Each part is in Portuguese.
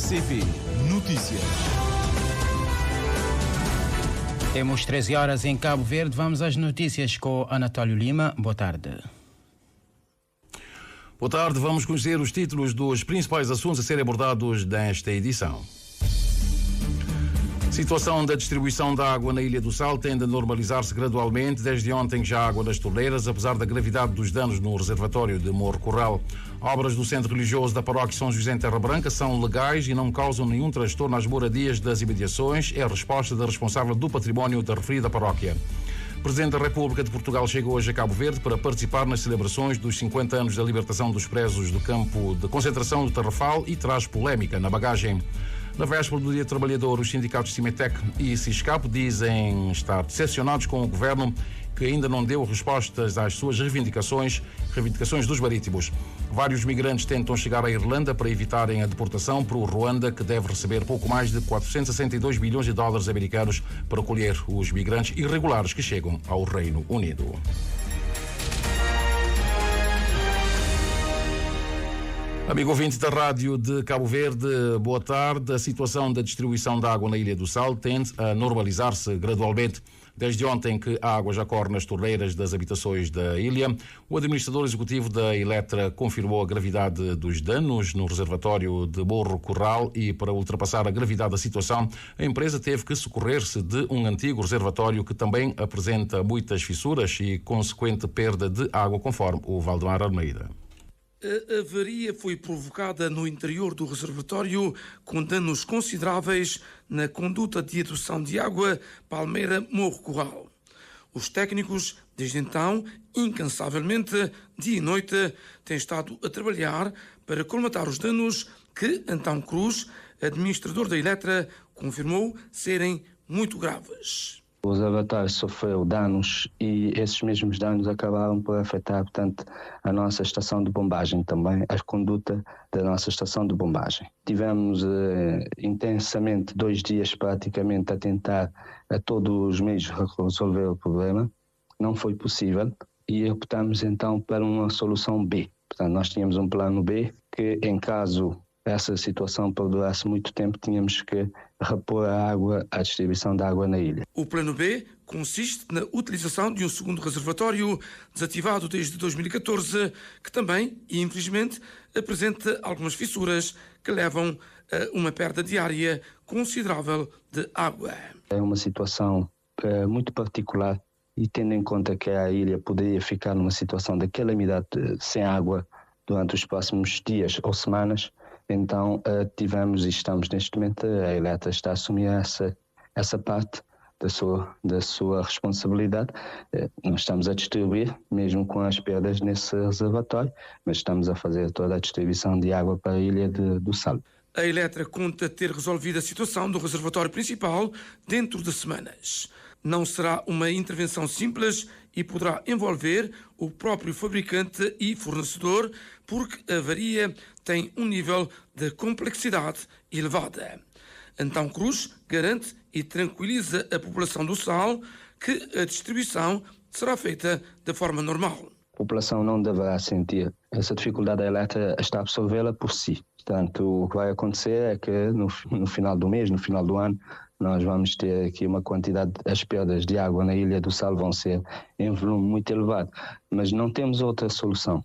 RCP Notícias. Temos 13 horas em Cabo Verde. Vamos às notícias com Anatólio Lima. Boa tarde. Boa tarde. Vamos conhecer os títulos dos principais assuntos a serem abordados nesta edição. A situação da distribuição da água na Ilha do Sal tende a normalizar-se gradualmente desde ontem já há água nas torneiras, apesar da gravidade dos danos no reservatório de Morro Corral. Obras do Centro Religioso da Paróquia São José em Terra Branca são legais e não causam nenhum transtorno às moradias das imediações, é a resposta da responsável do património da referida paróquia. O Presidente da República de Portugal chega hoje a Cabo Verde para participar nas celebrações dos 50 anos da libertação dos presos do campo de concentração do Tarrafal e traz polémica na bagagem. Na véspera do Dia Trabalhador, os sindicatos Cimetec e Siscap dizem estar decepcionados com o governo que ainda não deu respostas às suas reivindicações dos marítimos. Vários migrantes tentam chegar à Irlanda para evitarem a deportação para o Ruanda, que deve receber pouco mais de 462 milhões de dólares americanos para acolher os migrantes irregulares que chegam ao Reino Unido. Amigo ouvinte da Rádio de Cabo Verde, boa tarde. A situação da distribuição da água na Ilha do Sal tende a normalizar-se gradualmente. Desde ontem que a água já corre nas torneiras das habitações da ilha, o administrador executivo da Eletra confirmou a gravidade dos danos no reservatório de Morro Corral e, para ultrapassar a gravidade da situação, a empresa teve que socorrer-se de um antigo reservatório que também apresenta muitas fissuras e consequente perda de água, conforme o Valdemar Almeida. A avaria foi provocada no interior do reservatório, com danos consideráveis na conduta de adução de água Palmeira-Morro Corral. Os técnicos, desde então, incansavelmente, dia e noite, têm estado a trabalhar para colmatar os danos que Antão Cruz, administrador da Eletra, confirmou serem muito graves. O reservatório sofreu danos e esses mesmos danos acabaram por afetar, portanto, a nossa estação de bombagem também, a conduta da nossa estação de bombagem. Tivemos intensamente 2 dias praticamente a tentar a todos os meios resolver o problema. Não foi possível e optamos então para uma solução B. Portanto, nós tínhamos um plano B que, em caso essa situação perdurasse muito tempo, tínhamos que repor a distribuição da água na ilha. O plano B consiste na utilização de um segundo reservatório, desativado desde 2014, que também, e infelizmente, apresenta algumas fissuras que levam a uma perda diária considerável de água. É uma situação muito particular e tendo em conta que a ilha poderia ficar numa situação de calamidade sem água durante os próximos dias ou semanas, então tivemos e estamos neste momento, a Eletra está a assumir essa parte da sua responsabilidade. Nós estamos a distribuir, mesmo com as perdas nesse reservatório, mas estamos a fazer toda a distribuição de água para a Ilha do Sal. A Eletra conta ter resolvido a situação do reservatório principal dentro de semanas. Não será uma intervenção simples e poderá envolver o próprio fabricante e fornecedor, porque a avaria tem um nível de complexidade elevada. Antão Cruz garante e tranquiliza a população do Sal que a distribuição será feita de forma normal. A população não deverá sentir essa dificuldade, a Eletra está a absorvê-la por si. Portanto, o que vai acontecer é que no final do mês, no final do ano, nós vamos ter aqui uma quantidade, as perdas de água na Ilha do Sal vão ser em volume muito elevado, mas não temos outra solução.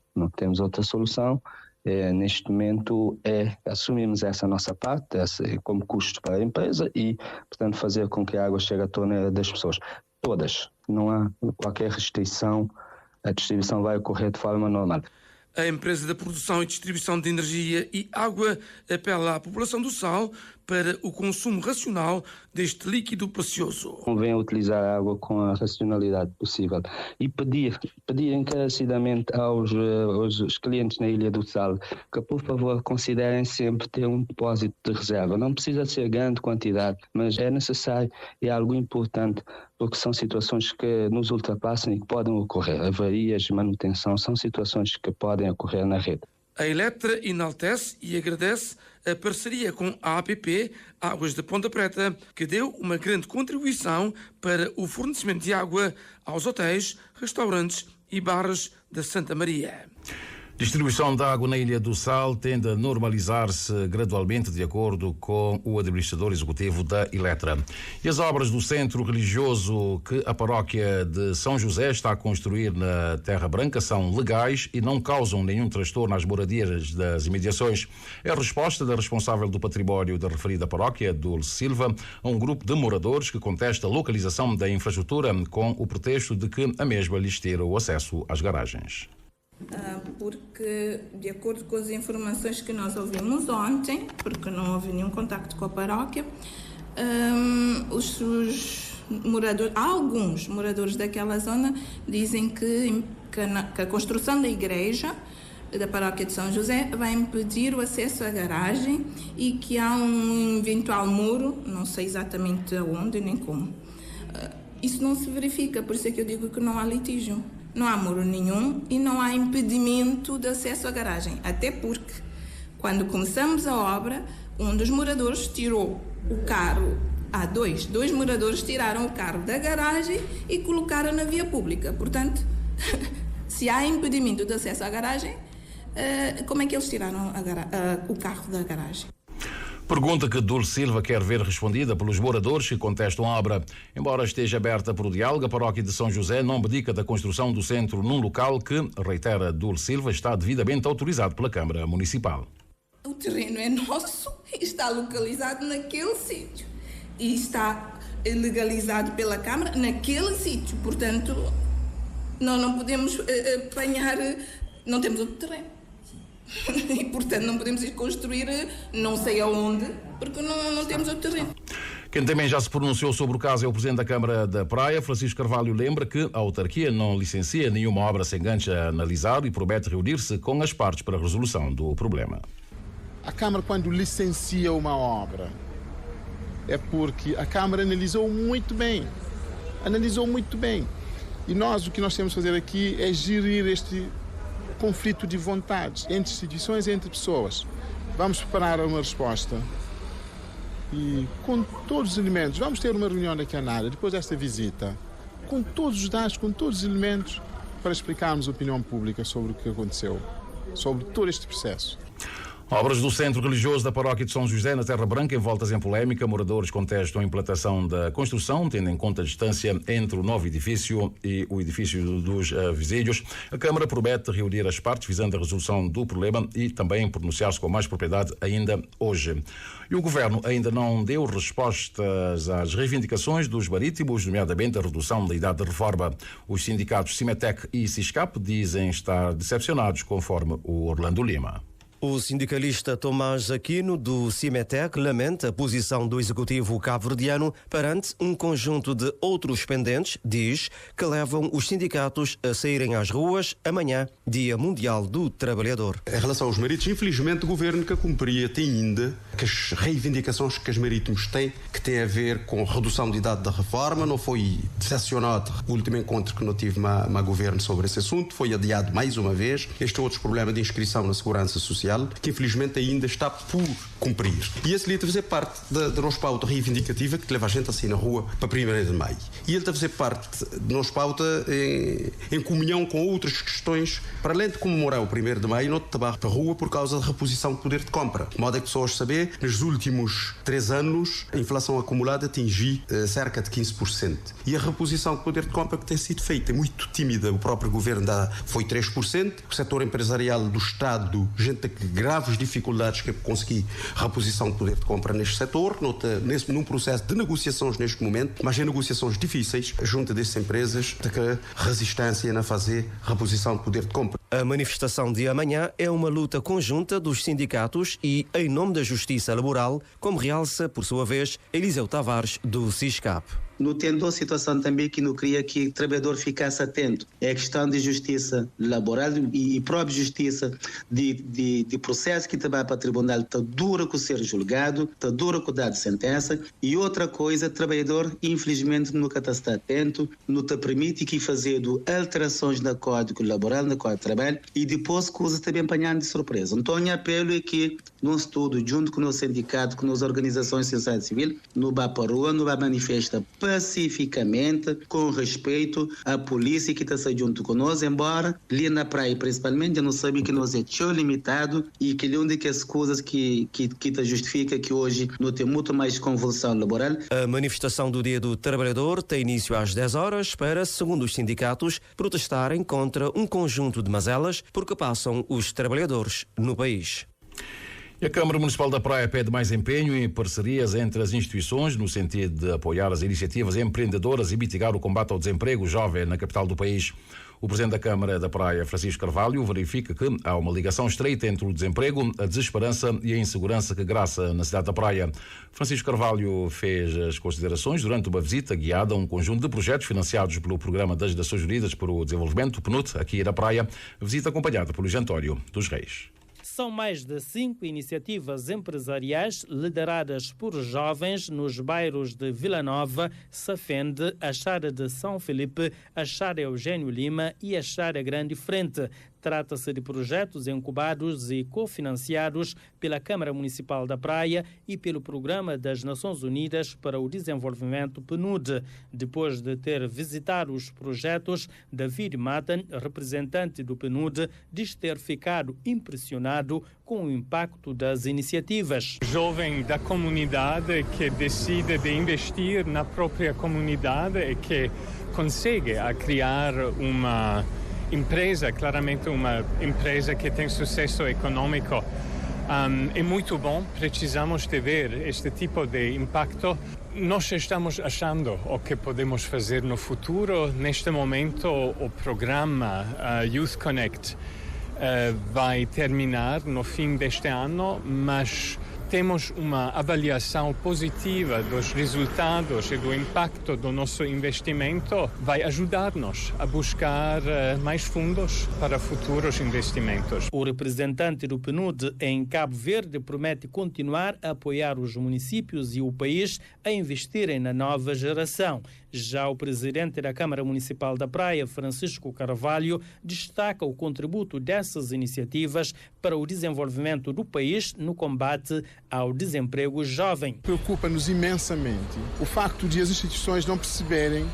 Neste momento assumirmos essa nossa parte como custo para a empresa e, portanto, fazer com que a água chegue à torneira das pessoas. Todas, não há qualquer restrição, a distribuição vai ocorrer de forma normal. A empresa da produção e distribuição de energia e água apela à população do Sal para o consumo racional deste líquido precioso. Convém utilizar a água com a racionalidade possível e pedir encarecidamente aos clientes na Ilha do Sal que, por favor, considerem sempre ter um depósito de reserva. Não precisa ser grande quantidade, mas é necessário e é algo importante, porque são situações que nos ultrapassam e que podem ocorrer. Avarias, manutenção, são situações que podem ocorrer na rede. A Eletra enaltece e agradece a parceria com a APP Águas da Ponta Preta, que deu uma grande contribuição para o fornecimento de água aos hotéis, restaurantes e bares da Santa Maria. Distribuição de água na Ilha do Sal tende a normalizar-se gradualmente, de acordo com o administrador executivo da Eletra. E as obras do centro religioso que a paróquia de São José está a construir na Terra Branca são legais e não causam nenhum transtorno às moradias das imediações. É a resposta da responsável do património da referida paróquia, Dulce Silva, a um grupo de moradores que contesta a localização da infraestrutura com o pretexto de que a mesma lhes tira o acesso às garagens. Porque, de acordo com as informações que nós ouvimos ontem, porque não houve nenhum contacto com a paróquia, alguns moradores daquela zona dizem que a construção da igreja da paróquia de São José vai impedir o acesso à garagem e que há um eventual muro, não sei exatamente aonde nem como. Isso não se verifica, por isso é que eu digo que não há litígio. Não há muro nenhum e não há impedimento de acesso à garagem. Até porque, quando começamos a obra, um dos moradores tirou o carro. Dois moradores tiraram o carro da garagem e colocaram na via pública. Portanto, se há impedimento de acesso à garagem, como é que eles tiraram o carro da garagem? Pergunta que Dulce Silva quer ver respondida pelos moradores que contestam a obra. Embora esteja aberta para o diálogo, a paróquia de São José não abdica da construção do centro num local que, reitera Dulce Silva, está devidamente autorizado pela Câmara Municipal. O terreno é nosso e está localizado naquele sítio. E está legalizado pela Câmara naquele sítio. Portanto, nós não podemos apanhar... Não temos outro terreno. E, portanto, não podemos ir construir não sei aonde, porque não temos outro terreno. Quem também já se pronunciou sobre o caso é o Presidente da Câmara da Praia. Francisco Carvalho lembra que a autarquia não licencia nenhuma obra sem gancho a analisar e promete reunir-se com as partes para a resolução do problema. A Câmara, quando licencia uma obra, é porque a Câmara analisou muito bem. E o que nós temos que fazer aqui é gerir este conflito de vontades entre instituições e entre pessoas. Vamos preparar uma resposta e com todos os elementos, vamos ter uma reunião daqui a nada, depois desta visita, com todos os dados, com todos os elementos, para explicarmos à opinião pública sobre o que aconteceu, sobre todo este processo. Obras do centro religioso da paróquia de São José, na Terra Branca, envoltas em polémica. Moradores contestam a implantação da construção, tendo em conta a distância entre o novo edifício e o edifício dos vizinhos. A Câmara promete reunir as partes visando a resolução do problema e também pronunciar-se com mais propriedade ainda hoje. E o Governo ainda não deu respostas às reivindicações dos marítimos, nomeadamente a redução da idade de reforma. Os sindicatos Cimetec e Siscap dizem estar decepcionados, conforme o Orlando Lima. O sindicalista Tomás Aquino, do Cimetec, lamenta a posição do executivo cabo-verdiano perante um conjunto de outros pendentes, diz, que levam os sindicatos a saírem às ruas amanhã, Dia Mundial do Trabalhador. Em relação aos marítimos, infelizmente o governo que cumpria tem ainda que as reivindicações que os marítimos têm, que têm a ver com redução de idade da reforma, não foi decepcionado o último encontro que não tive uma governo sobre esse assunto, foi adiado mais uma vez. Este é outro problema de inscrição na Segurança Social, que infelizmente ainda está por cumprir. E esse ali deve fazer parte da nossa pauta reivindicativa que leva a gente assim na rua para 1º de maio. E ele deve fazer parte da nossa pauta em comunhão com outras questões, para além de comemorar o 1º de maio, não trabalho para a rua por causa da reposição de poder de compra. De modo a que pessoas saber, nos últimos 3 anos, a inflação acumulada atingiu cerca de 15%. E a reposição de poder de compra que tem sido feita é muito tímida. O próprio governo foi 3%. O setor empresarial do Estado, gente que graves dificuldades que conseguir reposição de poder de compra neste setor, num processo de negociações neste momento, mas em negociações difíceis, junto dessas empresas, de que resistência na fazer reposição de poder de compra. A manifestação de amanhã é uma luta conjunta dos sindicatos e em nome da justiça laboral, como realça, por sua vez, Eliseu Tavares, do Siscap. Não tendo a situação também que não queria que o trabalhador ficasse atento. É a questão de justiça laboral e própria justiça de processo que trabalha para o tribunal. Está dura com ser julgado, está dura com dar de sentença. E outra coisa, o trabalhador, infelizmente, nunca está atento, não te permite que fazer alterações no Código Laboral, no Código de Trabalho, e depois coisas também apanhando de surpresa. Então, o apelo é que nós todos, junto com o nosso sindicato, com as organizações de sociedade civil, não vá para a rua, não vá manifestar para pacificamente, com respeito à polícia que está junto conosco, embora ali na praia principalmente já não sabem que nós é tão limitado e que onde que as coisas que justifica que hoje não tem muito mais convulsão laboral. A manifestação do Dia do Trabalhador tem início às 10 horas para, segundo os sindicatos, protestarem contra um conjunto de mazelas porque passam os trabalhadores no país. E a Câmara Municipal da Praia pede mais empenho em parcerias entre as instituições no sentido de apoiar as iniciativas empreendedoras e mitigar o combate ao desemprego jovem na capital do país. O Presidente da Câmara da Praia, Francisco Carvalho, verifica que há uma ligação estreita entre o desemprego, a desesperança e a insegurança que graça na cidade da Praia. Francisco Carvalho fez as considerações durante uma visita guiada a um conjunto de projetos financiados pelo Programa das Nações Unidas para o Desenvolvimento, o PNUD, aqui na Praia, visita acompanhada por Luís António dos Reis. São mais de 5 iniciativas empresariais lideradas por jovens nos bairros de Vila Nova, Safende, a Chara de São Felipe, a Chara Eugênio Lima e a Chara Grande Frente. Trata-se de projetos incubados e cofinanciados pela Câmara Municipal da Praia e pelo Programa das Nações Unidas para o Desenvolvimento, PNUD. Depois de ter visitado os projetos, David Maten, representante do PNUD, diz ter ficado impressionado com o impacto das iniciativas. Jovem da comunidade que decide de investir na própria comunidade e que consegue criar uma empresa, claramente uma empresa que tem sucesso econômico. É muito bom, precisamos de ver este tipo de impacto. Nós estamos achando o que podemos fazer no futuro. Neste momento, o programa Youth Connect vai terminar no fim deste ano, mas temos uma avaliação positiva dos resultados e do impacto do nosso investimento, vai ajudar-nos a buscar mais fundos para futuros investimentos. O representante do PNUD em Cabo Verde promete continuar a apoiar os municípios e o país a investirem na nova geração. Já o presidente da Câmara Municipal da Praia, Francisco Carvalho, destaca o contributo dessas iniciativas para o desenvolvimento do país no combate ao desemprego jovem. Preocupa-nos imensamente o facto de as instituições não perceberem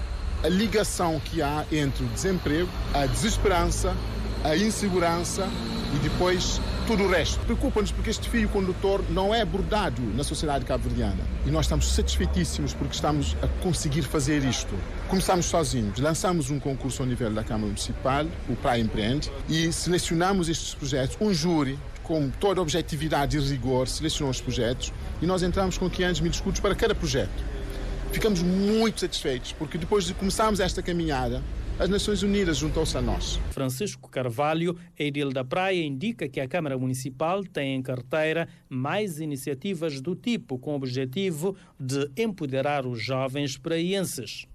a ligação que há entre o desemprego, a desesperança, a insegurança e depois tudo o resto. Preocupa-nos porque este fio condutor não é abordado na sociedade cabo-verdiana. E nós estamos satisfeitíssimos porque estamos a conseguir fazer isto. Começamos sozinhos, lançamos um concurso ao nível da Câmara Municipal, o Praia Empreende, e selecionamos estes projetos. Um júri, com toda a objetividade e rigor, selecionou os projetos e nós entramos com 500 mil escudos para cada projeto. Ficamos muito satisfeitos porque depois de começarmos esta caminhada, as Nações Unidas juntou-se a nós. Francisco Carvalho, edil da Praia, indica que a Câmara Municipal tem em carteira mais iniciativas do tipo, com o objetivo de empoderar os jovens praienses.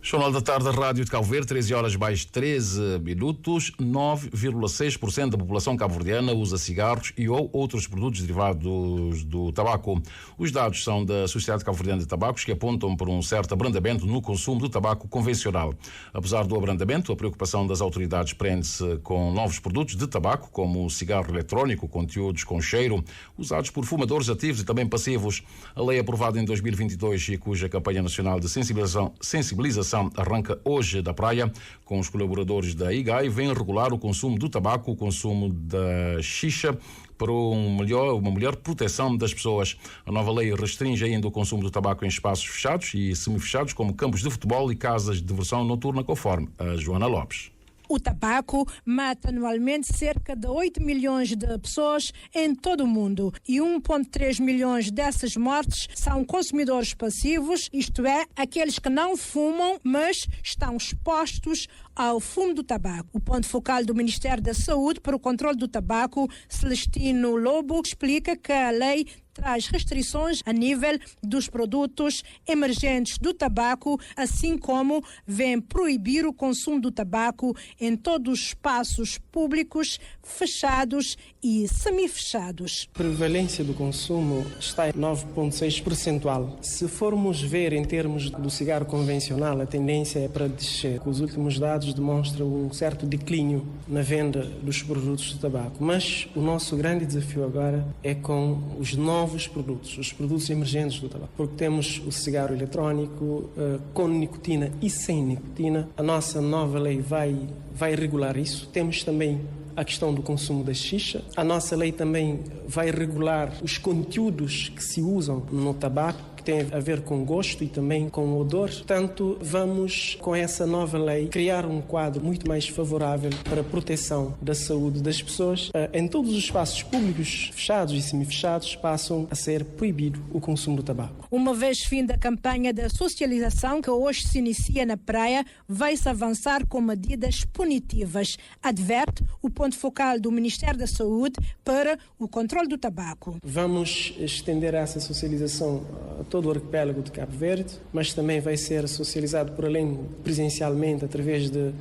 Jornal da Tarde, Rádio de Cabo Verde, 13 horas mais 13 minutos. 9,6% da população cabo-verdiana usa cigarros e ou outros produtos derivados do tabaco. Os dados são da Sociedade Cabo-Verdiana de Tabacos, que apontam por um certo abrandamento no consumo do tabaco convencional. Apesar do abrandamento, a preocupação das autoridades prende-se com novos produtos de tabaco, como o cigarro eletrónico, conteúdos com cheiro, usados por fumadores ativos e também passivos. A lei aprovada em 2022 e cuja campanha nacional de sensibilização arranca hoje da Praia, com os colaboradores da IGAI, vem regular o consumo do tabaco, o consumo da xixa, para uma melhor proteção das pessoas. A nova lei restringe ainda o consumo do tabaco em espaços fechados e semifechados, como campos de futebol e casas de diversão noturna, conforme a Joana Lopes. O tabaco mata anualmente cerca de 8 milhões de pessoas em todo o mundo e 1,3 milhões dessas mortes são consumidores passivos, isto é, aqueles que não fumam, mas estão expostos ao fumo do tabaco. O ponto focal do Ministério da Saúde para o controle do tabaco, Celestino Lobo, explica que a lei traz restrições a nível dos produtos emergentes do tabaco, assim como vem proibir o consumo do tabaco em todos os espaços públicos, fechados e semifechados. A prevalência do consumo está em 9,6%. Se formos ver em termos do cigarro convencional, a tendência é para descer. Os últimos dados demonstram um certo declínio na venda dos produtos de tabaco. Mas o nosso grande desafio agora é com os novos novos produtos, os produtos emergentes do tabaco, porque temos o cigarro eletrónico com nicotina e sem nicotina. A nossa nova lei vai regular isso. Temos também a questão do consumo da xixa. A nossa lei também vai regular os conteúdos que se usam no tabaco, que tem a ver com gosto e também com odor. Portanto, vamos, com essa nova lei, criar um quadro muito mais favorável para a proteção da saúde das pessoas. Em todos os espaços públicos, fechados e semifechados, passam a ser proibido o consumo do tabaco. Uma vez fim da campanha de socialização que hoje se inicia na praia, vai-se avançar com medidas punitivas, adverte o ponto focal do Ministério da Saúde para o controle do tabaco. Vamos estender essa socialização a todo o arquipélago de Cabo Verde, mas também vai ser socializado por além presencialmente, através de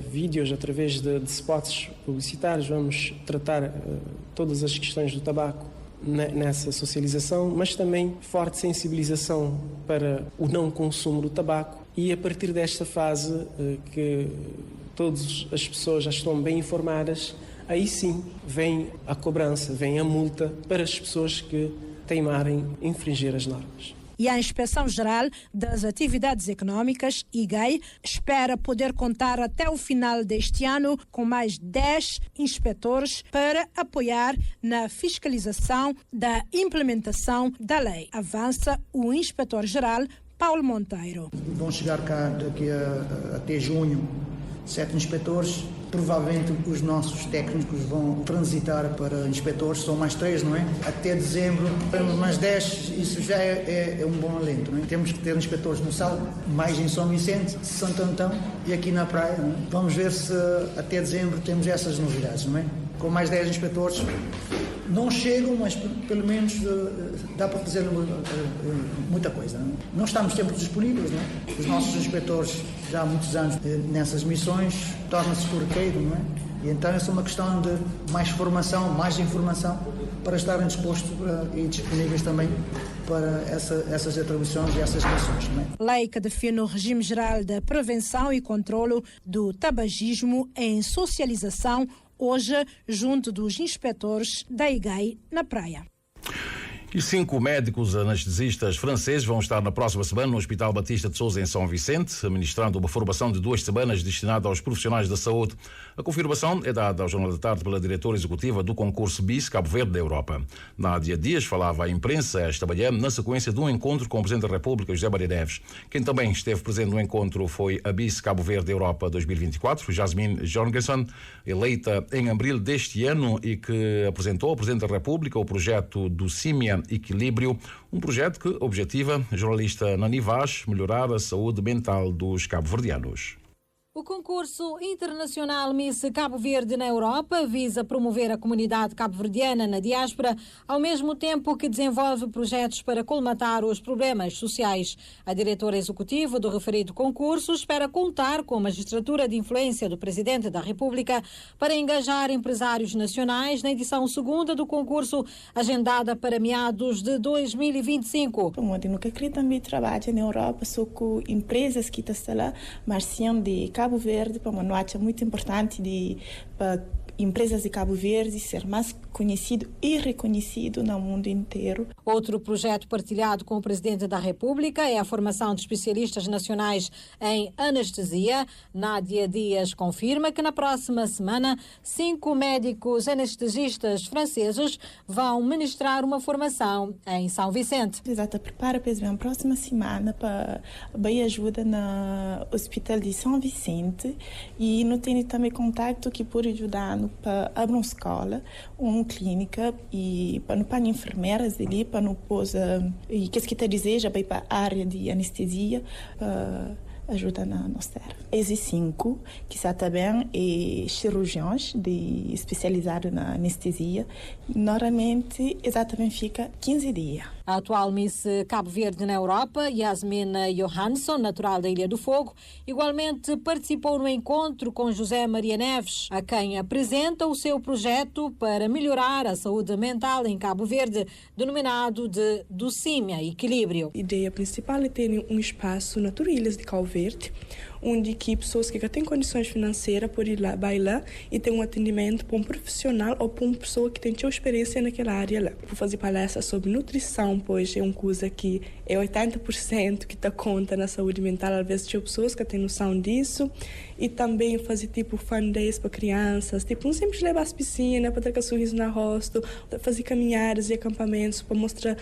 vídeos, através de spots publicitários. Vamos tratar todas as questões do tabaco nessa socialização, mas também forte sensibilização para o não consumo do tabaco, e a partir desta fase que todas as pessoas já estão bem informadas, aí sim vem a cobrança, vem a multa para as pessoas que teimarem infringir as normas. E a Inspeção-Geral das Atividades Económicas, IGAI, espera poder contar até o final deste ano com mais 10 inspetores para apoiar na fiscalização da implementação da lei. Avança o Inspetor-Geral Paulo Monteiro. Vão chegar cá daqui até junho 7 inspetores. Provavelmente os nossos técnicos vão transitar para inspetores, são mais 3, não é? Até dezembro, temos mais 10, isso já é um bom alento, não é? Temos que ter inspetores no Sal, mais em São Vicente, Santo Antão e aqui na praia, não é? Vamos ver se até dezembro temos essas novidades, não é? Com mais 10 inspetores, não chegam, mas pelo menos dá para fazer muita coisa. Não estamos sempre disponíveis, não é? Os nossos inspetores já há muitos anos nessas missões, torna-se corriqueiro, não é? E então essa é uma questão de mais formação, mais informação, para estarem dispostos e disponíveis também para essas atribuições e essas missões, não é? Lei que define o regime geral de prevenção e controlo do tabagismo em socialização, hoje junto dos inspetores da IGAI na praia. E 5 médicos anestesistas franceses vão estar na próxima semana no Hospital Batista de Sousa, em São Vicente, administrando uma formação de 2 semanas destinada aos profissionais da saúde. A confirmação é dada ao Jornal da Tarde pela diretora executiva do concurso BIS Cabo Verde da Europa. Nádia Dias falava à imprensa esta manhã na sequência de um encontro com o Presidente da República, José Maria Neves. Quem também esteve presente no encontro foi a BIS Cabo Verde da Europa 2024, Jasmine Jorgensen, eleita em abril deste ano e que apresentou ao Presidente da República o projeto do CIMIA Equilíbrio, um projeto que objetiva, jornalista Nani Vaz, melhorar a saúde mental dos cabo-verdianos. O concurso internacional Miss Cabo Verde na Europa visa promover a comunidade cabo-verdiana na diáspora, ao mesmo tempo que desenvolve projetos para colmatar os problemas sociais. A diretora executiva do referido concurso espera contar com a magistratura de influência do Presidente da República para engajar empresários nacionais na edição 2ª do concurso, agendada para meados de 2025. Eu nunca queria também trabalhar na Europa, só com empresas que estão lá, mas sim de Cabo Verde, para uma nota muito importante para empresas de Cabo Verde ser mais conhecido e reconhecido no mundo inteiro. Outro projeto partilhado com o Presidente da República é a formação de especialistas nacionais em anestesia. Nádia Dias confirma que na próxima semana 5 médicos anestesistas franceses vão ministrar uma formação em São Vicente. Exato, prepara para a próxima semana para bem ajuda no Hospital de São Vicente, e não tem também contato que pode ajudar para abrir uma escola, uma clínica, e para enfermeiras ali, para não pôr, e que está dizer, já vai para a área de anestesia, ajuda na nossa área. Existem 5 que são também cirurgiões especializados na anestesia. Normalmente, exatamente fica 15 dias. A atual Miss Cabo Verde na Europa, Jasmine Johansson, natural da Ilha do Fogo, igualmente participou no encontro com José Maria Neves, a quem apresenta o seu projeto para melhorar a saúde mental em Cabo Verde, denominado de Docímia Equilíbrio. A ideia principal é ter um espaço na Ilha de Cabo Verde, onde que pessoas que têm condições financeiras podem ir lá, bailar e ter um atendimento para um profissional ou para uma pessoa que tem experiência naquela área lá. Vou fazer palestra sobre nutrição, pois é uma coisa que é 80% que está conta na saúde mental. Às vezes tem pessoas que têm noção disso. E também fazer tipo fun days para crianças, tipo, não sempre levar às piscinas para ter sorriso no rosto, fazer caminhadas e acampamentos para mostrar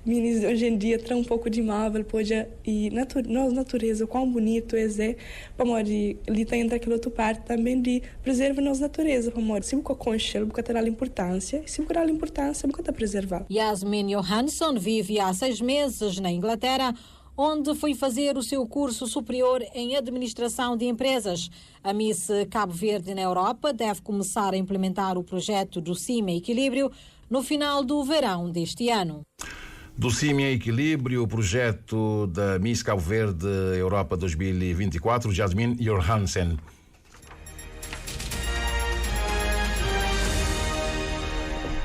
meninos hoje em dia têm um pouco de móvel, pode e natureza, o quão bonito é, para morrer, ali está entre aquela outra parte também de preservar nossa natureza, para morrer, se você concha, você terá a importância, se você terá a importância, você está preservar. Yasmin Johansson vive há 6 meses na Inglaterra, onde foi fazer o seu curso superior em administração de empresas. A Miss Cabo Verde na Europa deve começar a implementar o projeto do CIMA Equilíbrio no final do verão deste ano. Do CIMA Equilíbrio, o projeto da Miss Cabo Verde Europa 2024, Yasmin Johansson.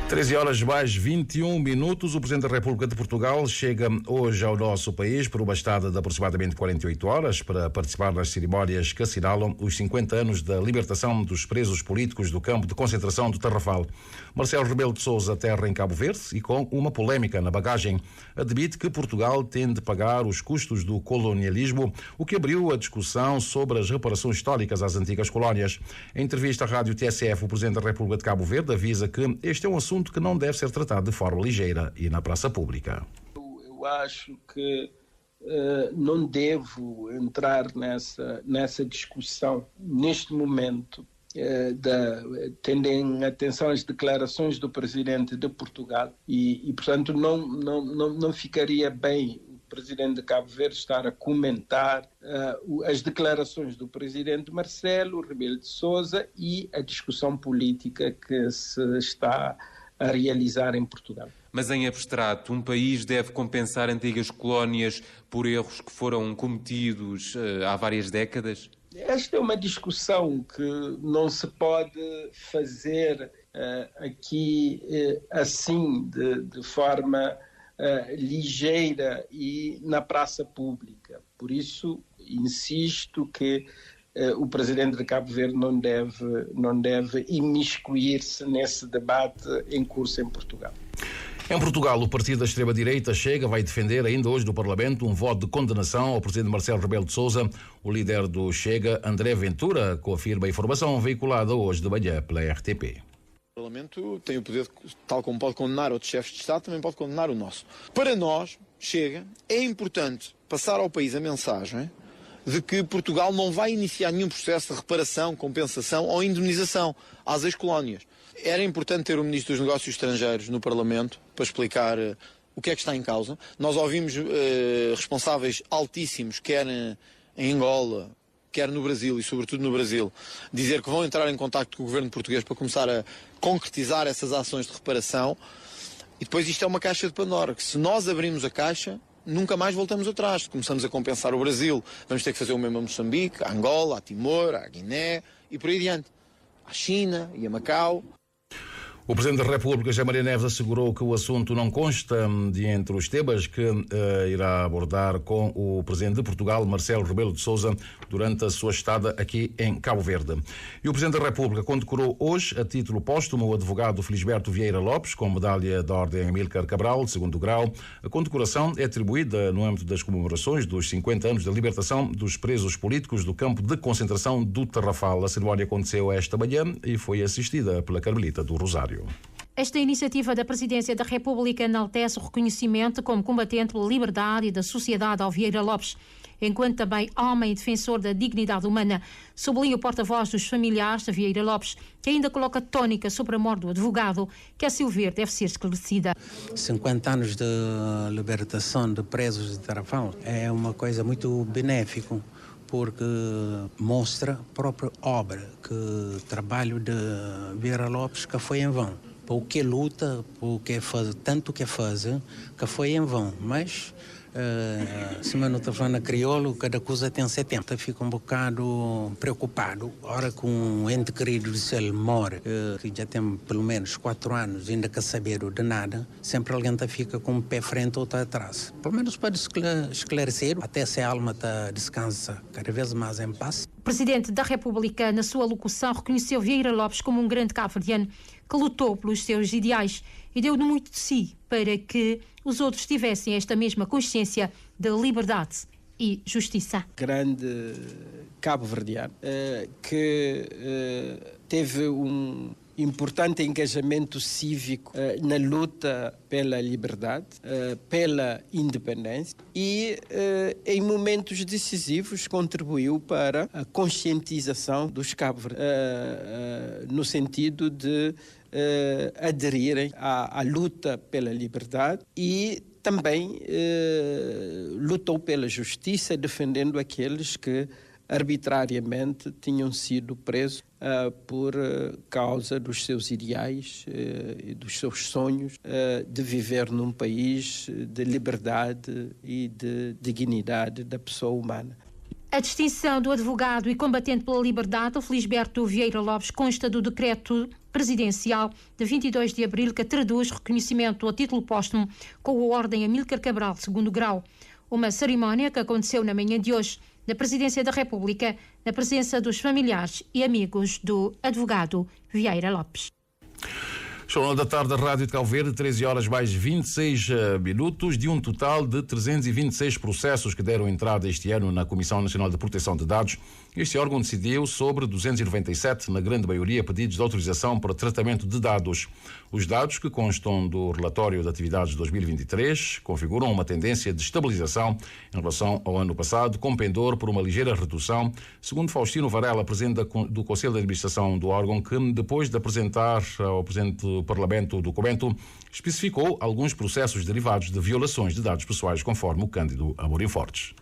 13h21. O Presidente da República de Portugal chega hoje ao nosso país por uma estada de aproximadamente 48 horas para participar nas cerimónias que assinalam os 50 anos da libertação dos presos políticos do campo de concentração do Tarrafal. Marcelo Rebelo de Sousa aterra em Cabo Verde e, com uma polémica na bagagem, admite que Portugal tem de pagar os custos do colonialismo, o que abriu a discussão sobre as reparações históricas às antigas colónias. Em entrevista à Rádio TSF, o Presidente da República de Cabo Verde avisa que este é um assunto que não deve ser tratado de forma ligeira e na praça pública. Eu acho que não devo entrar nessa discussão neste momento, tendo em atenção as declarações do Presidente de Portugal e portanto, não ficaria bem o Presidente de Cabo Verde estar a comentar as declarações do Presidente Marcelo Rebelo de Sousa e a discussão política que se está a realizar em Portugal. Mas em abstrato, um país deve compensar antigas colónias por erros que foram cometidos há várias décadas? Esta é uma discussão que não se pode fazer aqui assim, de forma ligeira e na praça pública. Por isso, insisto que o Presidente de Cabo Verde não deve imiscuir-se nesse debate em curso em Portugal. Em Portugal, o partido da extrema-direita Chega vai defender ainda hoje no Parlamento um voto de condenação ao Presidente Marcelo Rebelo de Sousa. O líder do Chega, André Ventura, confirma a informação veiculada hoje de manhã pela RTP. O Parlamento tem o poder, tal como pode condenar outros chefes de Estado, também pode condenar o nosso. Para nós, Chega, é importante passar ao país a mensagem de que Portugal não vai iniciar nenhum processo de reparação, compensação ou indemnização às ex-colónias. Era importante ter o Ministro dos Negócios Estrangeiros no Parlamento para explicar o que é que está em causa. Nós ouvimos responsáveis altíssimos, quer em Angola, quer no Brasil e sobretudo no Brasil, dizer que vão entrar em contacto com o governo português para começar a concretizar essas ações de reparação. E depois isto é uma caixa de Pandora, que se nós abrirmos a caixa, nunca mais voltamos atrás. Começamos a compensar o Brasil, vamos ter que fazer o mesmo a Moçambique, a Angola, a Timor, a Guiné e por aí adiante. A China e a Macau. O Presidente da República, José Maria Neves, assegurou que o assunto não consta de entre os temas que irá abordar com o Presidente de Portugal, Marcelo Rebelo de Sousa, durante a sua estada aqui em Cabo Verde. E o Presidente da República condecorou hoje, a título póstumo, o advogado Felisberto Vieira Lopes, com medalha da Ordem Amílcar Cabral, de segundo grau. A condecoração é atribuída no âmbito das comemorações dos 50 anos da libertação dos presos políticos do campo de concentração do Tarrafal. A cerimónia aconteceu esta manhã e foi assistida pela Carmelita do Rosário. Esta iniciativa da Presidência da República enaltece o reconhecimento como combatente pela liberdade e da sociedade ao Vieira Lopes, enquanto também homem e defensor da dignidade humana, sublinha o porta-voz dos familiares de Vieira Lopes, que ainda coloca tónica sobre a morte do advogado, que a seu ver deve ser esclarecida. 50 anos de libertação de presos de Tarrafal é uma coisa muito benéfica, porque mostra a própria obra, que o trabalho de Vieira Lopes que foi em vão. Por que luta, por que faz, tanto que faz, que foi em vão. Mas Se eu não estou falando crioulo, cada coisa tem 70. Fico um bocado preocupado. Ora, com um ente querido de ele morre, que já tem pelo menos 4 anos, ainda quer saber de nada, sempre alguém fica com um pé frente ou outro atrás. Pelo menos para esclarecer, até se a alma descansa cada vez mais em paz. O Presidente da República, na sua locução, reconheceu Vieira Lopes como um grande cabo-verdiano que lutou pelos seus ideais e deu muito de si para que os outros tivessem esta mesma consciência de liberdade e justiça. Grande cabo-verdiano que teve um importante engajamento cívico na luta pela liberdade, pela independência e em momentos decisivos contribuiu para a conscientização dos cabo-verdianos no sentido de aderirem à luta pela liberdade e também lutou pela justiça, defendendo aqueles que arbitrariamente tinham sido presos por causa dos seus ideais e dos seus sonhos de viver num país de liberdade e de dignidade da pessoa humana. A distinção do advogado e combatente pela liberdade, Felisberto Vieira Lopes, consta do decreto presidencial de 22 de abril que traduz reconhecimento a título póstumo com a Ordem Amílcar Cabral, segundo grau. Uma cerimónia que aconteceu na manhã de hoje na Presidência da República, na presença dos familiares e amigos do advogado Vieira Lopes. Jornal da Tarde da Rádio de Cabo Verde, 13 horas mais 26 minutos, de um total de 326 processos que deram entrada este ano na Comissão Nacional de Proteção de Dados. Este órgão decidiu sobre 297, na grande maioria, pedidos de autorização para tratamento de dados. Os dados, que constam do relatório de atividades de 2023, configuram uma tendência de estabilização em relação ao ano passado, com pendor por uma ligeira redução, segundo Faustino Varela, presidente do Conselho de Administração do órgão, que, depois de apresentar ao Presidente do Parlamento o documento, especificou alguns processos derivados de violações de dados pessoais, conforme o Cândido Amorim Fortes.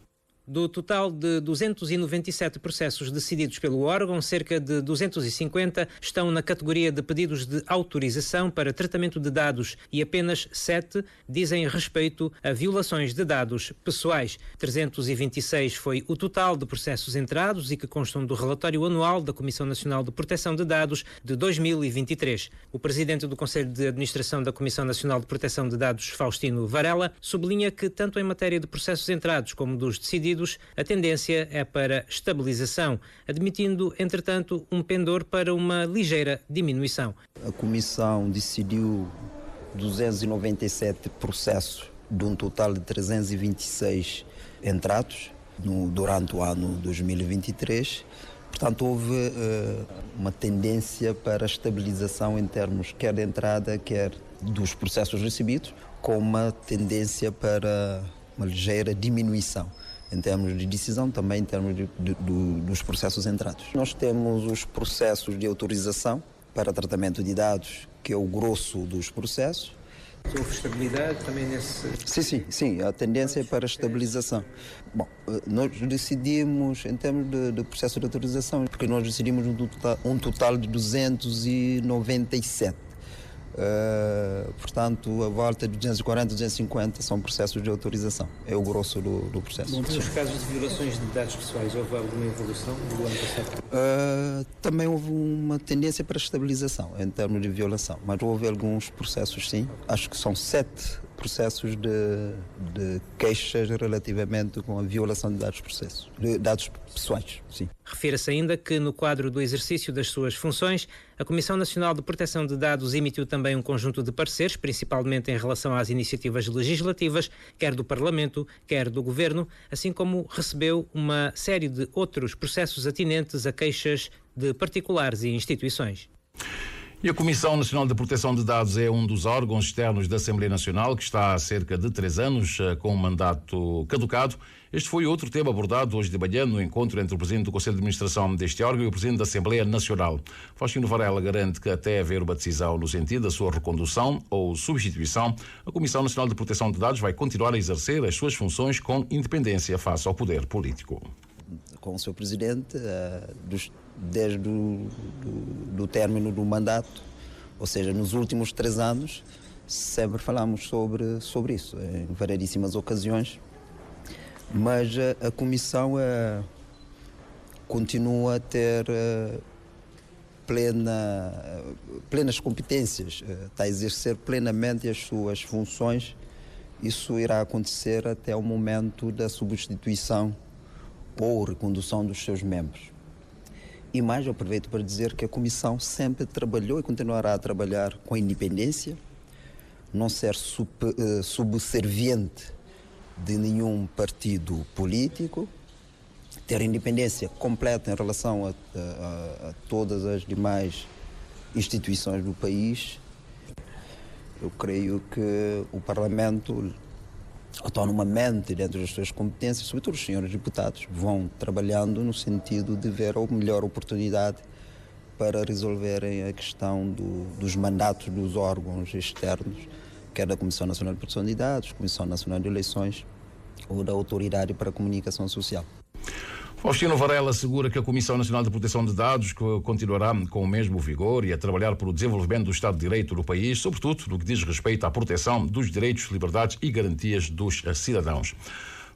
Do total de 297 processos decididos pelo órgão, cerca de 250 estão na categoria de pedidos de autorização para tratamento de dados e apenas 7 dizem respeito a violações de dados pessoais. 326 foi o total de processos entrados e que constam do relatório anual da Comissão Nacional de Proteção de Dados de 2023. O presidente do Conselho de Administração da Comissão Nacional de Proteção de Dados, Faustino Varela, sublinha que tanto em matéria de processos entrados como dos decididos, a tendência é para estabilização, admitindo, entretanto, um pendor para uma ligeira diminuição. A Comissão decidiu 297 processos de um total de 326 entrados durante o ano 2023. Portanto, houve uma tendência para estabilização em termos quer de entrada, quer dos processos recebidos, com uma tendência para uma ligeira diminuição em termos de decisão, também em termos dos processos entrados. Nós temos os processos de autorização para tratamento de dados, que é o grosso dos processos. Houve estabilidade também nesse... Sim, a tendência é para a estabilização. Bom, nós decidimos, em termos de processo de autorização, porque nós decidimos um total de 297. Portanto, a volta de 240, 250 são processos de autorização. É o grosso do processo. Nos casos de violações de dados pessoais, houve alguma evolução do ano passado? Também houve uma tendência para estabilização em termos de violação, mas houve alguns processos, sim. Acho que são 7 processos de queixas relativamente com a violação de dados pessoais, sim. Refira-se ainda que, no quadro do exercício das suas funções, a Comissão Nacional de Proteção de Dados emitiu também um conjunto de pareceres, principalmente em relação às iniciativas legislativas, quer do Parlamento, quer do Governo, assim como recebeu uma série de outros processos atinentes a queixas de particulares e instituições. E a Comissão Nacional de Proteção de Dados é um dos órgãos externos da Assembleia Nacional que está há cerca de 3 anos com um mandato caducado. Este foi outro tema abordado hoje de manhã no encontro entre o Presidente do Conselho de Administração deste órgão e o Presidente da Assembleia Nacional. Faustino Varela garante que até haver uma decisão no sentido da sua recondução ou substituição, a Comissão Nacional de Proteção de Dados vai continuar a exercer as suas funções com independência face ao poder político. Com o seu Presidente, desde o término do mandato, ou seja, nos últimos 3 anos, sempre falamos sobre isso, em variedíssimas ocasiões, Mas a Comissão continua a ter plenas competências, está a exercer plenamente as suas funções. Isso irá acontecer até o momento da substituição ou recondução dos seus membros. E mais, eu aproveito para dizer que a Comissão sempre trabalhou e continuará a trabalhar com independência, não ser subserviente de nenhum partido político, ter independência completa em relação a todas as demais instituições do país. Eu creio que o Parlamento, autonomamente, dentro das suas competências, sobretudo os senhores deputados, vão trabalhando no sentido de ver a melhor oportunidade para resolverem a questão dos mandatos dos órgãos externos, quer da Comissão Nacional de Proteção de Dados, Comissão Nacional de Eleições ou da Autoridade para a Comunicação Social. Faustino Varela assegura que a Comissão Nacional de Proteção de Dados continuará com o mesmo vigor e a trabalhar por o desenvolvimento do Estado de Direito do país, sobretudo no que diz respeito à proteção dos direitos, liberdades e garantias dos cidadãos.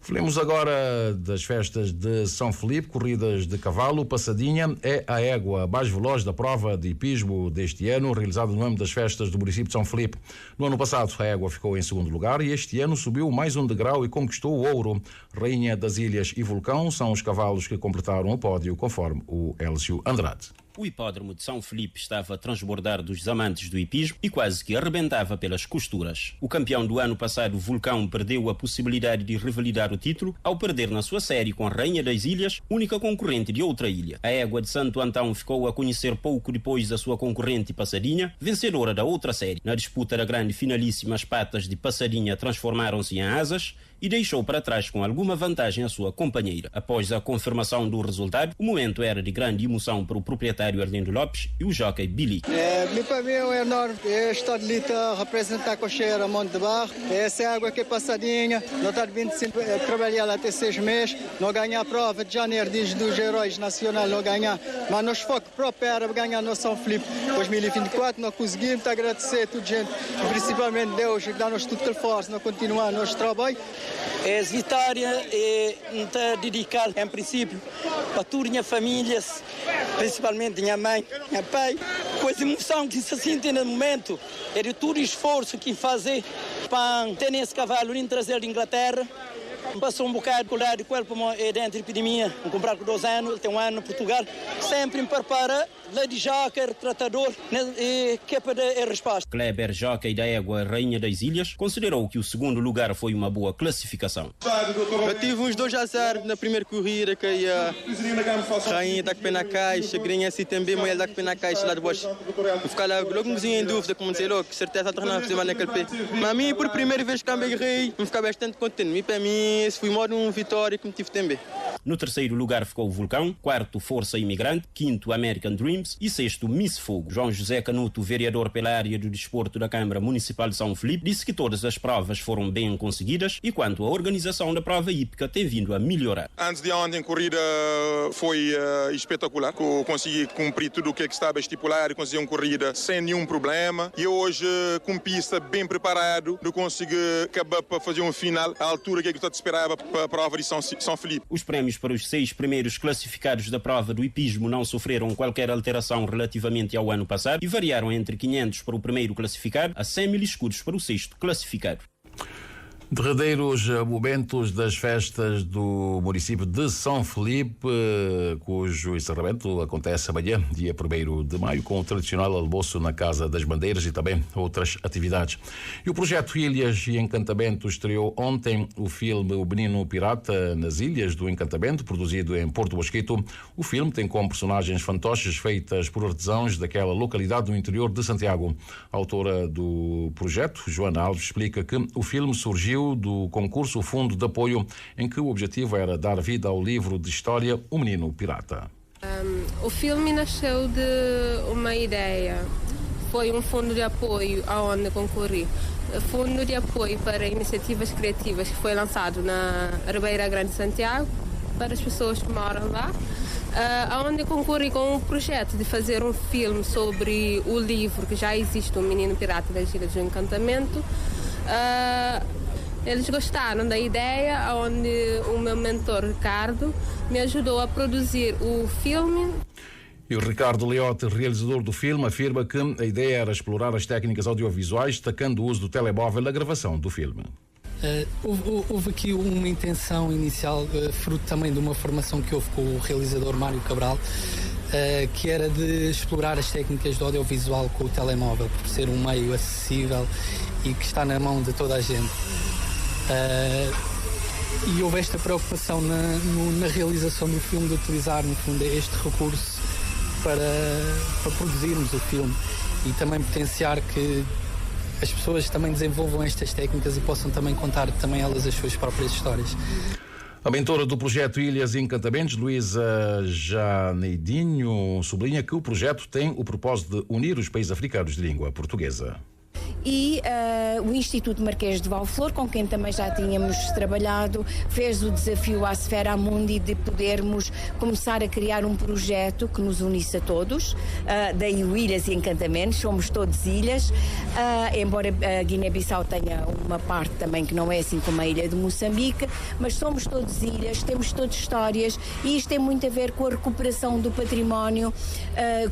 Falemos agora das festas de São Filipe, corridas de cavalo. Passadinha é a égua mais veloz da prova de hipismo deste ano, realizada no âmbito das festas do município de São Filipe. No ano passado, a égua ficou em segundo lugar e este ano subiu mais um degrau e conquistou o ouro. Rainha das Ilhas e Vulcão são os cavalos que completaram o pódio, conforme o Elcio Andrade. O hipódromo de São Filipe estava a transbordar dos amantes do hipismo e quase que arrebentava pelas costuras. O campeão do ano passado, Vulcão, perdeu a possibilidade de revalidar o título ao perder na sua série com a Rainha das Ilhas, única concorrente de outra ilha. A égua de Santo Antão ficou a conhecer pouco depois da sua concorrente Passadinha, vencedora da outra série. Na disputa da grande finalíssima, as patas de Passadinha transformaram-se em asas e deixou para trás com alguma vantagem a sua companheira. Após a confirmação do resultado, o momento era de grande emoção para o proprietário Arlindo Lopes e o jockey Billy. Para mim é enorme estar ali a representar a Cocheira Monte de Barro. Essa água que é Passadinha, não está vindo trabalhar lá até 6 meses, não ganhar a prova de janeiro dos heróis nacional, não ganhar, mas nos foco próprio era ganhar no São Filipe 2024, não conseguimos agradecer a toda gente, principalmente Deus, que dá-nos tudo que força, não continuar nosso trabalho. Essa vitória está dedicada, em princípio, para toda a minha família, principalmente minha mãe, meu pai. Pois a emoção que se sente no momento é de todo o esforço que fazer para ter esse cavalo e trazer de Inglaterra. Passou um bocado de corpo dentro da epidemia, comprar por 2 anos, ele tem 1 ano em Portugal, sempre me prepara, lá de joker, tratador, que é para dar a resposta. Kleber, jockey da égua Rainha das Ilhas, considerou que o segundo lugar foi uma boa classificação. Eu tive uns 2-0 na primeira corrida, que a Rainha da pé na caixa, ganha assim também, mas ela da pé na caixa lá de baixo. Eu ficar lá logo em dúvida, como sei logo, certeza está na semana naquele pé. Mas a mim, por primeira vez que eu rei, eu ficar bastante contente. Para mim, esse foi uma vitória que me tive também. No terceiro lugar ficou o Vulcão, quarto Força Imigrante, quinto American Dreams e sexto Miss Fogo. João José Canuto, vereador pela área do desporto da Câmara Municipal de São Filipe, disse que todas as provas foram bem conseguidas e quanto à organização da prova hípica tem vindo a melhorar. Antes de ontem, a corrida foi espetacular. Consegui cumprir tudo o que estava estipulado, consegui uma corrida sem nenhum problema e hoje, com pista bem preparado, eu consegui acabar para fazer um final à altura que eu esperava para a prova de São Filipe. Os prémios para os 6 primeiros classificados da prova do hipismo não sofreram qualquer alteração relativamente ao ano passado e variaram entre 500 para o primeiro classificado a 100 mil escudos para o 6º classificado. Derradeiros momentos das festas do município de São Filipe, cujo encerramento acontece amanhã, dia 1º de maio, com o tradicional almoço na Casa das Bandeiras e também outras atividades. E o projeto Ilhas e Encantamento estreou ontem o filme O Menino Pirata nas Ilhas do Encantamento, produzido em Porto Mosquito. O filme tem como personagens fantoches feitas por artesãos daquela localidade no interior de Santiago. A autora do projeto, Joana Alves, explica que o filme surgiu do concurso Fundo de Apoio, em que o objetivo era dar vida ao livro de história O Menino Pirata. O filme nasceu de uma ideia. Foi um fundo de apoio aonde concorri. Fundo de apoio para iniciativas criativas que foi lançado na Ribeira Grande de Santiago para as pessoas que moram lá, onde concorri com um projeto de fazer um filme sobre o livro que já existe, O Menino Pirata das Ilhas do Encantamento. Eles gostaram da ideia, onde o meu mentor, Ricardo, me ajudou a produzir o filme. E o Ricardo Leote, realizador do filme, afirma que a ideia era explorar as técnicas audiovisuais, destacando o uso do telemóvel na gravação do filme. Houve aqui uma intenção inicial, fruto também de uma formação que houve com o realizador Mário Cabral, que era de explorar as técnicas do audiovisual com o telemóvel, por ser um meio acessível e que está na mão de toda a gente. E houve esta preocupação na realização do filme de utilizar, no fundo, este recurso para produzirmos o filme e também potenciar que as pessoas também desenvolvam estas técnicas e possam também contar também elas as suas próprias histórias. A mentora do projeto Ilhas e Encantamentos, Luísa Janeidinho, sublinha que o projeto tem o propósito de unir os países africanos de língua portuguesa. E o Instituto Marquês de Valflor, com quem também já tínhamos trabalhado, fez o desafio à Sfera Mundi de podermos começar a criar um projeto que nos unisse a todos, daí o Ilhas e Encantamentos, somos todos ilhas, embora a Guiné-Bissau tenha uma parte também que não é assim como a ilha de Moçambique, mas somos todos ilhas, temos todas histórias e isto tem muito a ver com a recuperação do património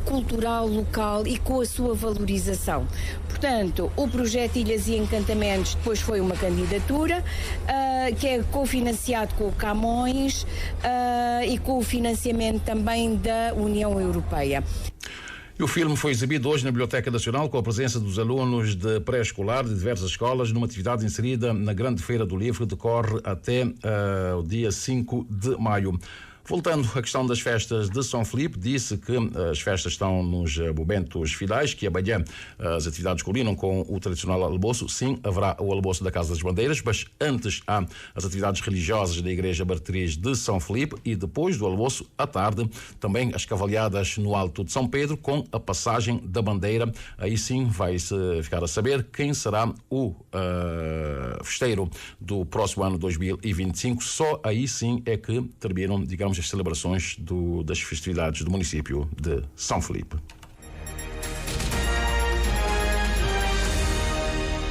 cultural local e com a sua valorização. Portanto, o projeto Ilhas e Encantamentos depois foi uma candidatura que é cofinanciado com o Camões e com o financiamento também da União Europeia. E o filme foi exibido hoje na Biblioteca Nacional com a presença dos alunos de pré-escolar de diversas escolas numa atividade inserida na Grande Feira do Livro que decorre até o dia 5 de maio. Voltando à questão das festas de São Filipe, disse que as festas estão nos momentos finais, que amanhã as atividades culminam com o tradicional almoço. Sim, haverá o almoço da Casa das Bandeiras, mas antes há as atividades religiosas da Igreja Matriz de São Filipe e depois do almoço, à tarde, também as cavalhadas no Alto de São Pedro com a passagem da bandeira. Aí sim vai-se ficar a saber quem será o festeiro do próximo ano 2025. Só aí sim é que terminam, digamos, as celebrações das festividades do município de São Filipe.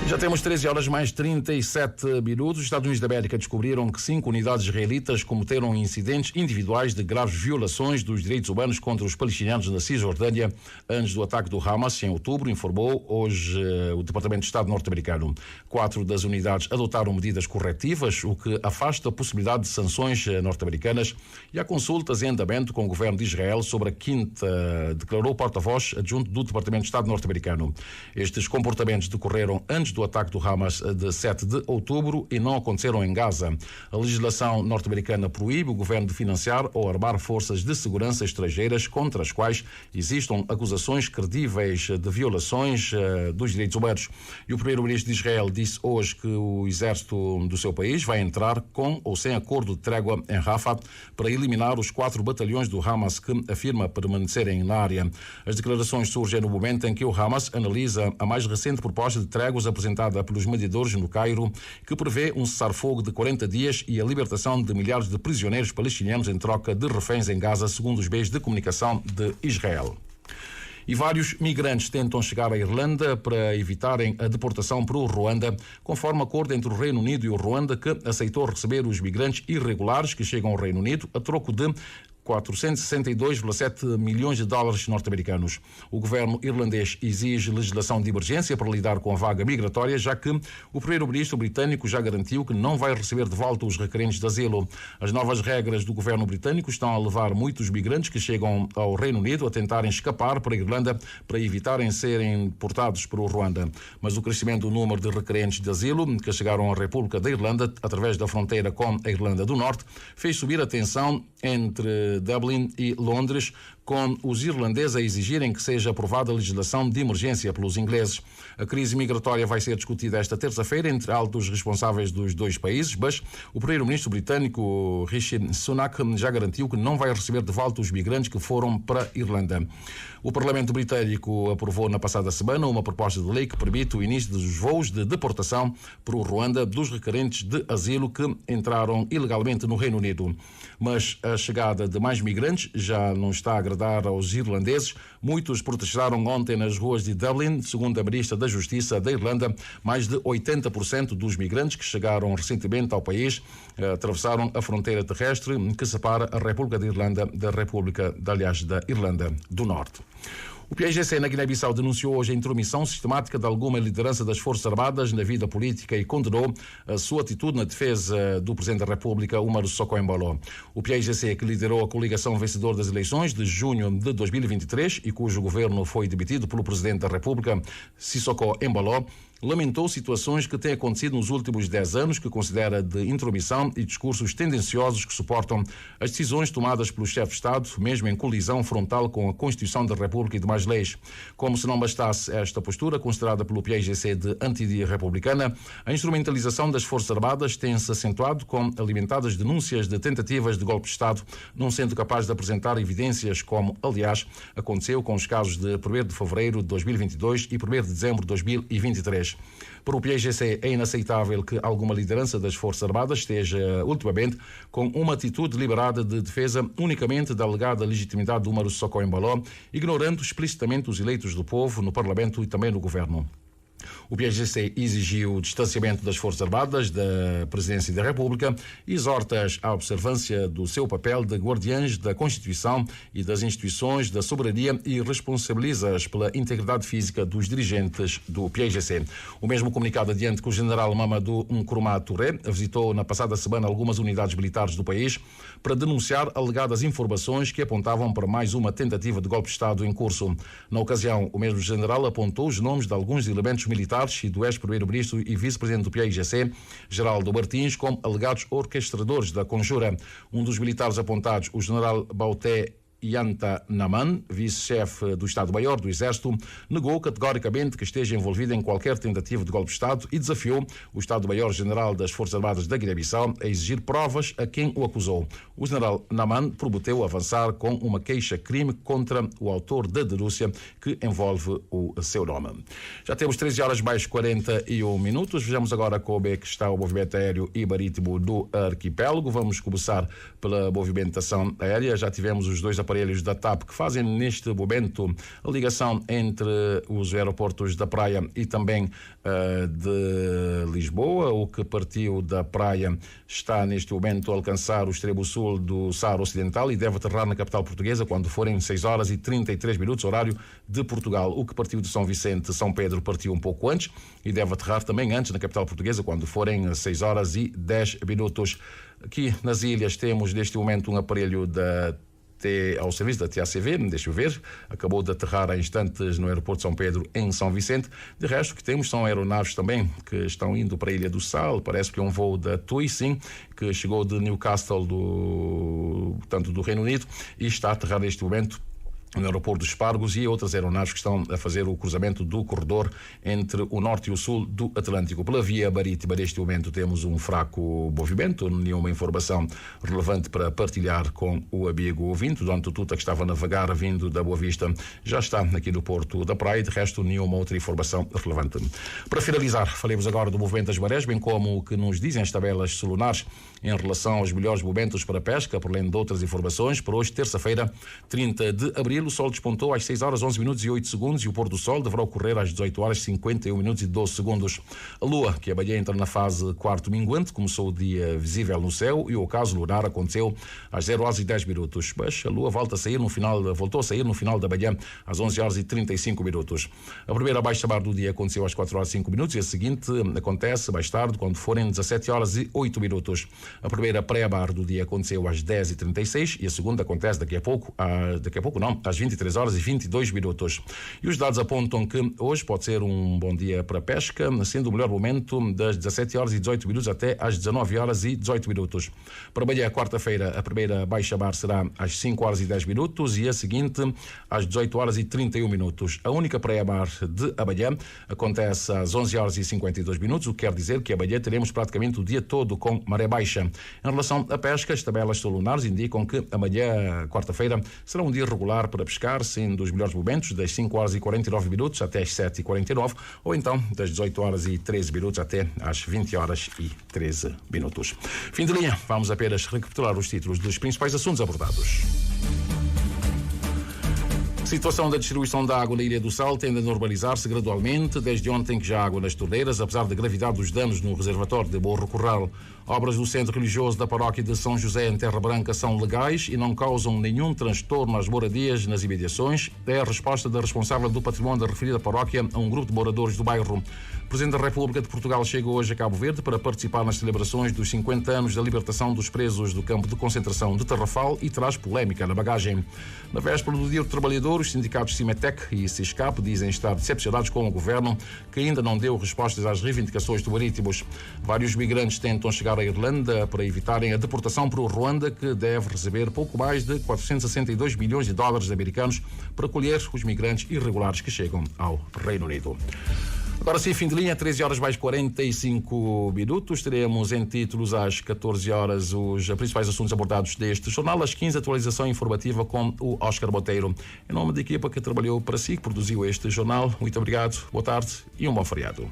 Já temos 13 horas mais 37 minutos. Os Estados Unidos da América descobriram que 5 unidades israelitas cometeram incidentes individuais de graves violações dos direitos humanos contra os palestinianos na Cisjordânia antes do ataque do Hamas em outubro, informou hoje o Departamento de Estado norte-americano. 4 das unidades adotaram medidas corretivas, o que afasta a possibilidade de sanções norte-americanas, e há consultas em andamento com o governo de Israel sobre a quinta, declarou o porta-voz adjunto do Departamento de Estado norte-americano. Estes comportamentos decorreram antes do ataque do Hamas de 7 de outubro e não aconteceram em Gaza. A legislação norte-americana proíbe o governo de financiar ou armar forças de segurança estrangeiras contra as quais existam acusações credíveis de violações dos direitos humanos. E o primeiro-ministro de Israel disse hoje que o exército do seu país vai entrar com ou sem acordo de trégua em Rafah para eliminar os 4 batalhões do Hamas que afirma permanecerem na área. As declarações surgem no momento em que o Hamas analisa a mais recente proposta de tréguas apresentada pelos mediadores no Cairo, que prevê um cessar-fogo de 40 dias e a libertação de milhares de prisioneiros palestinianos em troca de reféns em Gaza, segundo os meios de comunicação de Israel. E vários migrantes tentam chegar à Irlanda para evitarem a deportação para o Ruanda, conforme acordo entre o Reino Unido e o Ruanda, que aceitou receber os migrantes irregulares que chegam ao Reino Unido a troco de 462,7 milhões de dólares norte-americanos. O governo irlandês exige legislação de emergência para lidar com a vaga migratória, já que o primeiro-ministro britânico já garantiu que não vai receber de volta os requerentes de asilo. As novas regras do governo britânico estão a levar muitos migrantes que chegam ao Reino Unido a tentarem escapar para a Irlanda para evitarem serem deportados para o Ruanda. Mas o crescimento do número de requerentes de asilo que chegaram à República da Irlanda através da fronteira com a Irlanda do Norte fez subir a tensão entre Dublin e Londres, com os irlandeses a exigirem que seja aprovada a legislação de emergência pelos ingleses. A crise migratória vai ser discutida esta terça-feira entre altos responsáveis dos dois países, mas o primeiro-ministro britânico Rishi Sunak já garantiu que não vai receber de volta os migrantes que foram para a Irlanda. O Parlamento britânico aprovou na passada semana uma proposta de lei que permite o início dos voos de deportação para o Ruanda dos requerentes de asilo que entraram ilegalmente no Reino Unido. Mas a chegada de mais migrantes já não está a agradar dar aos irlandeses. Muitos protestaram ontem nas ruas de Dublin. Segundo a Ministra da Justiça da Irlanda, mais de 80% dos migrantes que chegaram recentemente ao país atravessaram a fronteira terrestre que separa a República da Irlanda da da Irlanda do Norte. O PAIGC na Guiné-Bissau denunciou hoje a intromissão sistemática de alguma liderança das Forças Armadas na vida política e condenou a sua atitude na defesa do Presidente da República, Umaru Sissoco Embalo. O PAIGC, que liderou a coligação vencedora das eleições de junho de 2023 e cujo governo foi demitido pelo Presidente da República, Sissoco Embalo, lamentou situações que têm acontecido nos últimos 10 anos, que considera de intromissão e discursos tendenciosos que suportam as decisões tomadas pelo chefe de Estado, mesmo em colisão frontal com a Constituição da República e demais leis. Como se não bastasse esta postura, considerada pelo PAIGC de anti-republicana, a instrumentalização das Forças Armadas tem-se acentuado com alimentadas denúncias de tentativas de golpe de Estado, não sendo capaz de apresentar evidências como, aliás, aconteceu com os casos de 1º de fevereiro de 2022 e 1º de dezembro de 2023. Para o PAIGC é inaceitável que alguma liderança das Forças Armadas esteja, ultimamente, com uma atitude deliberada de defesa unicamente da alegada legitimidade do Umaru Sissoco Embalo, ignorando explicitamente os eleitos do povo no Parlamento e também no Governo. O PAIGC exigiu o distanciamento das Forças Armadas da Presidência da República e exorta-as à observância do seu papel de guardiãs da Constituição e das instituições da soberania e responsabiliza-as pela integridade física dos dirigentes do PAIGC. O mesmo comunicado adianta que o general Mamadou Nkrumah Touré visitou na passada semana algumas unidades militares do país para denunciar alegadas informações que apontavam para mais uma tentativa de golpe de Estado em curso. Na ocasião, o mesmo general apontou os nomes de alguns elementos militares e do ex-primeiro-ministro e vice-presidente do PAIGC, Geraldo Martins, como alegados orquestradores da conjura. Um dos militares apontados, o general Bauté Yanta Naman, vice-chefe do Estado-Maior do Exército, negou categoricamente que esteja envolvido em qualquer tentativa de golpe de Estado e desafiou o Estado-Maior-General das Forças Armadas da Guiné-Bissau a exigir provas a quem o acusou. O general Naman prometeu avançar com uma queixa-crime contra o autor da denúncia que envolve o seu nome. Já temos 13 horas mais 41 minutos. Vejamos agora como é que está o movimento aéreo e marítimo do arquipélago. Vamos começar pela movimentação aérea. Já tivemos os dois aparelhos da TAP que fazem neste momento a ligação entre os aeroportos da Praia e também de Lisboa. O que partiu da Praia está neste momento a alcançar o extremo sul do Saara Ocidental e deve aterrar na capital portuguesa quando forem 6 horas e 33 minutos, horário de Portugal. O que partiu de São Vicente, São Pedro, partiu um pouco antes e deve aterrar também antes na capital portuguesa quando forem 6 horas e 10 minutos. Aqui nas ilhas temos neste momento um aparelho ao serviço da TACV, deixa eu ver, acabou de aterrar há instantes no aeroporto de São Pedro, em São Vicente. De resto, o que temos são aeronaves também que estão indo para a Ilha do Sal. Parece que é um voo da TUI, sim, que chegou de Newcastle, portanto, do Reino Unido, e está a aterrar neste momento no aeroporto dos Espargos, e outras aeronaves que estão a fazer o cruzamento do corredor entre o norte e o sul do Atlântico. Pela via marítima, neste momento, temos um fraco movimento, nenhuma informação relevante para partilhar com o amigo ouvinte. O Dom Tututa, que estava a navegar vindo da Boa Vista, já está aqui no Porto da Praia. De resto, nenhuma outra informação relevante. Para finalizar, falemos agora do movimento das marés, bem como o que nos dizem as tabelas solunares em relação aos melhores momentos para pesca, por além de outras informações. Para hoje, terça-feira, 30 de abril, o sol despontou às 6 horas 11 minutos e 8 segundos e o pôr do sol deverá ocorrer às 18 horas 51 minutos e 12 segundos. A lua, que amanhã entra na fase quarto minguante, começou o dia visível no céu e o ocaso lunar aconteceu às 0 horas e 10 minutos. Mas a lua voltou a sair no final da manhã às 11 horas e 35 minutos. A primeira baixa-mar do dia aconteceu às 4 horas e 5 minutos e a seguinte acontece mais tarde, quando forem 17 horas e 8 minutos. A primeira pré-mar do dia aconteceu às 10 e 36 e a segunda acontece às 23 horas e 22 minutos. E os dados apontam que hoje pode ser um bom dia para pesca, sendo o melhor momento das 17 horas e 18 minutos até às 19 horas e 18 minutos. Para amanhã, quarta-feira, a primeira baixa-mar será às 5 horas e 10 minutos e a seguinte às 18 horas e 31 minutos. A única pré-mar de amanhã acontece às 11 horas e 52 minutos, o que quer dizer que amanhã teremos praticamente o dia todo com maré baixa. Em relação à pesca, as tabelas solunares indicam que amanhã, quarta-feira, será um dia regular para pescar, sendo os melhores momentos das 5 horas e 49 minutos até às 7 e 49, ou então das 18 horas e 13 minutos até às 20 horas e 13 minutos. Fim de linha, vamos apenas recapitular os títulos dos principais assuntos abordados. A situação da distribuição da água na Ilha do Sal tende a normalizar-se gradualmente, desde ontem que já há água nas torneiras, apesar da gravidade dos danos no reservatório de Morro Corral. Obras do centro religioso da paróquia de São José em Terra Branca são legais e não causam nenhum transtorno às moradias nas imediações. É a resposta da responsável do património da referida paróquia a um grupo de moradores do bairro. O Presidente da República de Portugal chega hoje a Cabo Verde para participar nas celebrações dos 50 anos da libertação dos presos do campo de concentração de Tarrafal e traz polémica na bagagem. Na véspera do Dia do Trabalhador, os sindicatos Cimetec e Ciscap dizem estar decepcionados com o governo, que ainda não deu respostas às reivindicações do Marítimos. Vários migrantes tentam chegar à Irlanda para evitarem a deportação para o Ruanda, que deve receber pouco mais de 462 milhões de dólares americanos para acolher os migrantes irregulares que chegam ao Reino Unido. Agora sim, fim de linha, 13 horas mais 45 minutos. Teremos em títulos às 14 horas os principais assuntos abordados deste jornal. Às 15, atualização informativa com o Oscar Boteiro. Em nome da equipa que trabalhou para si, que produziu este jornal, muito obrigado, boa tarde e um bom feriado.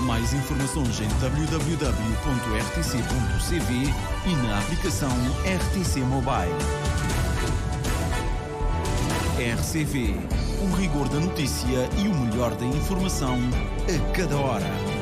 Mais informações em www.rtc.cv e na aplicação RTC Mobile. RCV, o rigor da notícia e o melhor da informação a cada hora.